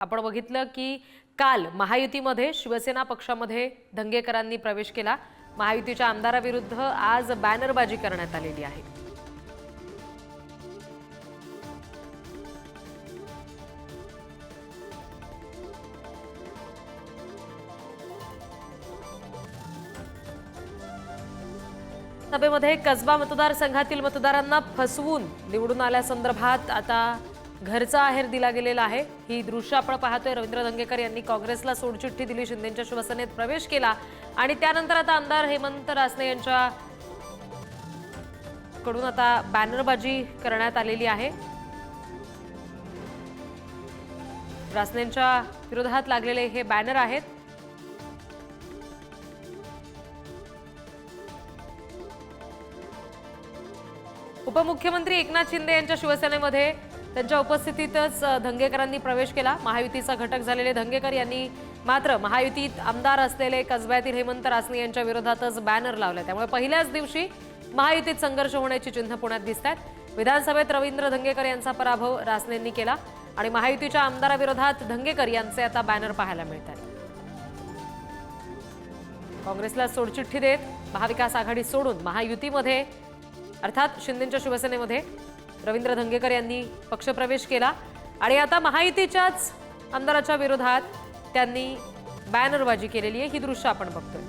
आपण बघितलं की काल महायुतीमध्ये शिवसेना पक्षामध्ये दंगेकरांनी प्रवेश केला। महायुतीच्या आमदाराविरुद्ध आज बॅनरबाजी करण्यात आलेली आहे। सभेमध्ये कसबा मतदारसंघातील मतदारांना फसवून निवडून आल्यासंदर्भात आता घरचा आहेर दिला गेलेला आहे। ही दृश्य आपण पाहतोय। रवींद्र धंगेकर यांनी काँग्रेसला सोडचिठ्ठी दिली, शिंदेंच्या शिवसेनेत प्रवेश केला आणि त्यानंतर आता आमदार हेमंत रासने यांच्या कडून आता बॅनरबाजी करण्यात आलेली आहे। रासनेंच्या विरोधात लागलेले हे बॅनर आहेत। उपमुख्यमंत्री एकनाथ शिंदे यांच्या शिवसेनेमध्ये त्यांच्या उपस्थितीतच धंगेकरांनी प्रवेश केला। महायुतीचा घटक झालेले धंगेकर यांनी मात्र महायुतीत आमदार असलेले कसब्यातील हेमंत रासने यांच्या विरोधातच बॅनर लावले। त्यामुळे पहिल्याच दिवशी महायुतीत संघर्ष होण्याची चिन्ह पुण्यात दिसतात। विधानसभेत रवींद्र धंगेकर यांचा पराभव रासनेंनी केला आणि महायुतीच्या आमदाराविरोधात धंगेकर यांचे आता बॅनर पाहायला मिळतात। काँग्रेसला सोडचिठ्ठी देत महाविकास आघाडी सोडून महायुतीमध्ये अर्थात शिंदेंच्या शिवसेनेमध्ये रवींद्र धंगेकर यांनी पक्षप्रवेश केला आणि आता महायुतीच्याच आमदाराच्या विरोधात त्यांनी बॅनरबाजी केलेली आहे। ही दृश्य आपण बघतोय।